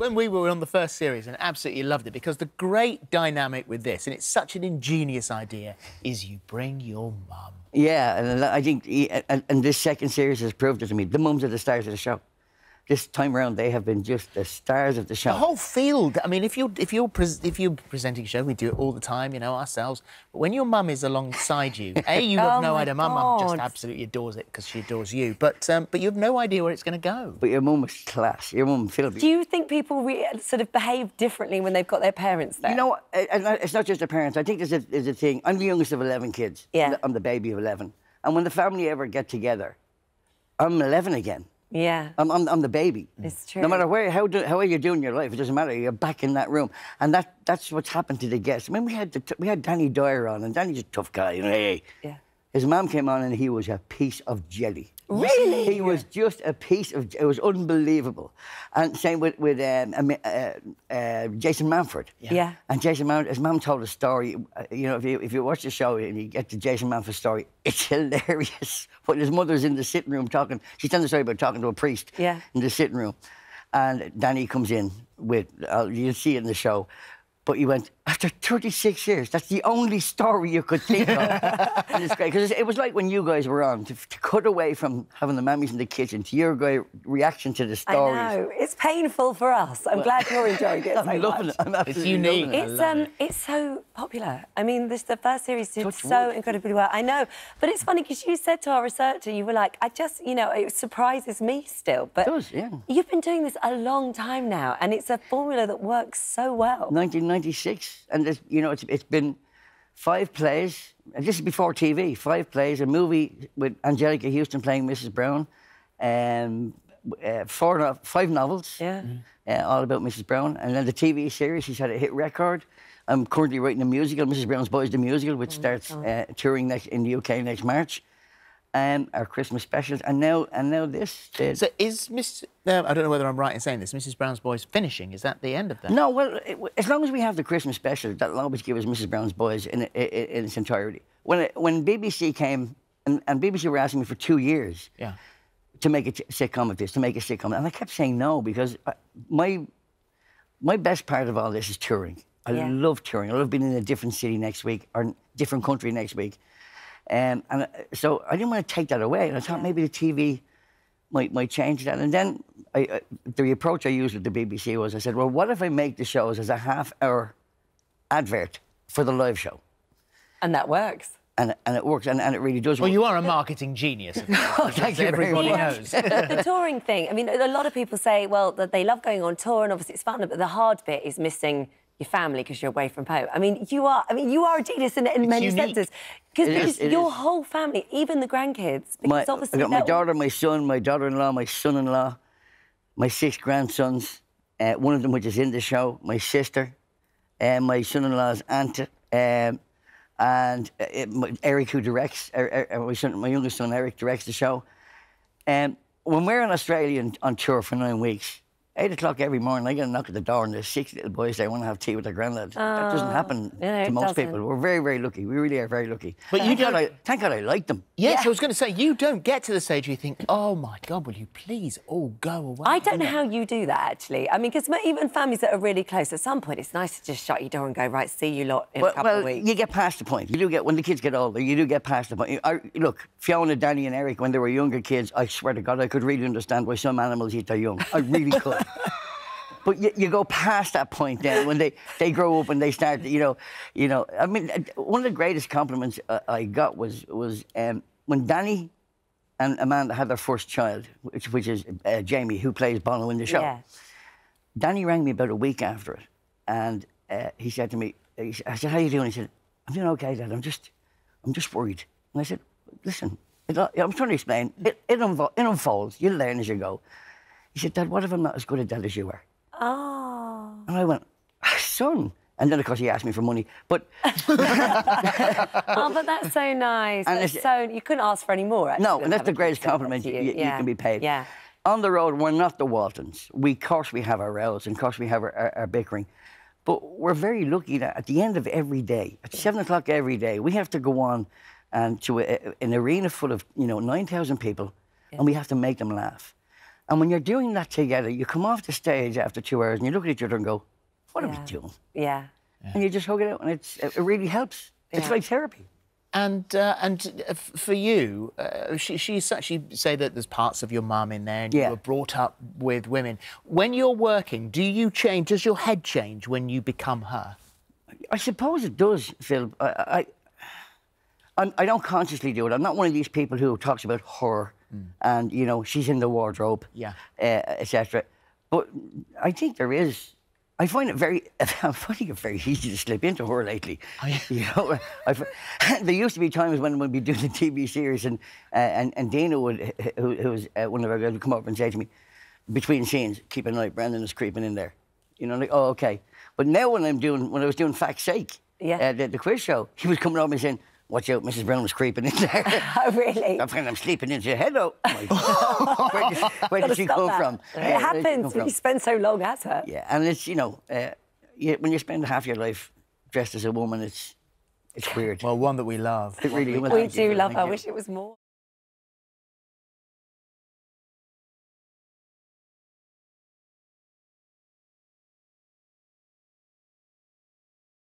when we were on the first series and absolutely loved it because the great dynamic with this, and it's such an ingenious idea, is you bring your mum. Yeah, and I think, and this second series has proved it to me. The mums are the stars of the show. This time around, they have been just the stars of the show. The whole field. I mean, if you're presenting a show, we do it all the time, you know, ourselves. But when your mum is alongside you, you have no idea. My mum just absolutely adores it because she adores you. But you have no idea where it's going to go. But your mum was class. Your mum, Phillip. Do you think people sort of behave differently when they've got their parents there? You know, it's not just their parents. I think there's a thing. I'm the youngest of 11 kids. Yeah. I'm the baby of 11. And when the family ever get together, I'm 11 again. Yeah. I'm the baby. It's true. No matter how are you doing in your life, it doesn't matter. You're back in that room, and that's what's happened to the guests. I mean, we had Danny Dyer on, and Danny's a tough guy. You know, hey. Yeah. His mum came on, and he was a piece of jelly. Really? He was just a piece of. It was unbelievable. And same with Jason Manford. Yeah. And Jason Manford, his mum told a story. You know, if you watch the show and you get to Jason Manford's story, it's hilarious. When his mother's in the sitting room talking, she's telling the story about talking to a priest. Yeah. In the sitting room, and Danny comes in with. You'll see it in the show. But he went, after 36 years, that's the only story you could think of. And it's great, because it was like when you guys were on, to cut away from having the mammies in the kitchen to your guy reaction to the stories. I know, it's painful for us. I'm glad you're enjoying it so I'm loving it. I'm absolutely It's unique. loving it. It's so popular. I mean, the first series did Touch so wood. incredibly well. I know, but it's funny because you said to our researcher, you were like, you know, it surprises me still. But It does, yeah. You've been doing this a long time now, and it's a formula that works so well. 1996, and you know, it's been 5 plays, and this is before TV, 5 plays, a movie with Angelica Houston playing Mrs. Brown, and 5 novels, Yeah. all about Mrs. Brown, and then the TV series, she's had a hit record. I'm currently writing a musical, Mrs. Brown's Boys, the musical, which starts touring in the UK next March. Our Christmas specials, and now this. So is I don't know whether I'm right in saying this, Mrs. Brown's Boys finishing? Is that the end of that? No, well, as long as we have the Christmas special, that'll always give us Mrs. Brown's Boys in its entirety. When BBC came, and BBC were asking me for 2 years to make a sitcom of this, to make a sitcom, and I kept saying no, because my best part of all this is touring. I love touring. I love being in a different city next week, or different country next week. And so I didn't want to take that away. And I thought maybe the TV might change that. And then the approach I used with the BBC was, I said, well, what if I make the shows as a half-hour advert for the live show? And that works. And it works, and it really does work. Well, you are a marketing genius. Thank you everybody very much. knows. The touring thing, I mean, a lot of people say, well, that they love going on tour, and obviously it's fun, but the hard bit is missing your family because you're away from home. I mean, you are a genius in many unique. senses. Because your whole family, even the grandkids, because obviously... I got my daughter, my son, my daughter-in-law, my son-in-law, my 6 grandsons, one of them which is in the show, my sister, my son-in-law's aunt, and Eric, who directs, my youngest son, Eric, directs the show. When we're in Australia on tour for 9 weeks, 8 o'clock every morning, I get a knock at the door, and there's 6 little boys there want to have tea with their granddad. That doesn't happen to most people. We're very, very lucky. We really are very lucky. But you don't... Thank God I like them. Yes, I was going to say, you don't get to the stage where you think, oh, my God, will you please all go away? I don't know how you do that, actually. I mean, because even families that are really close, at some point, it's nice to just shut your door and go, right, see you lot in a couple of weeks. You get past the point. You do get, when the kids get older, you do get past the point. Look, Fiona, Danny and Eric, when they were younger kids, I swear to God, I could really understand why some animals eat their young. I really could. But you go past that point then when they grow up and they start, you know. I mean, one of the greatest compliments I got was when Danny and Amanda had their first child, which is Jamie, who plays Bono in the show. Yeah. Danny rang me about a week after it, and he said to me, I said, how you doing? He said, I'm doing okay, Dad. I'm just worried. And I said, listen, I'm trying to explain. It unfolds. You'll learn as you go. He said, Dad, what if I'm not as good a dad as you are? Oh. And I went, son. And then, of course, he asked me for money. But oh, but that's so nice. You couldn't ask for any more, actually. No, and that's the greatest compliment you can be paid. Yeah. On the road, we're not the Waltons. Of course, we have our rows, and of course, we have our bickering. But we're very lucky that at the end of every day, at 7 o'clock every day, we have to go on and to an arena full of, 9,000 people, and we have to make them laugh. And when you're doing that together, you come off the stage after 2 hours and you look at each other and go, what are we doing? Yeah. And you just hug it out, and it really helps. It's like therapy. And for you, she say that there's parts of your mum in there, and you were brought up with women. When you're working, do you change? Does your head change when you become her? I suppose it does, Phil. I don't consciously do it. I'm not one of these people who talks about her and, you know, she's in the wardrobe, etc. But I think there is. I find it very easy to slip into her lately. Oh, yeah. You know, there used to be times when we'd be doing the TV series and Dana would, who's one of our girls, would come over and say to me, between scenes, keep an eye, Brandon is creeping in there. You know, like, oh, okay. But now when I was doing Fact's Sake, the quiz show, he was coming over and saying, watch out, Mrs. Brown was creeping in there. Oh, really? I'm sleeping into your head, though. Where did she come from? It happens when you spend so long at her. Yeah, and it's, you know, when you spend half your life dressed as a woman, it's weird. Well, one that we love. It really is. We do love her. I wish it was more.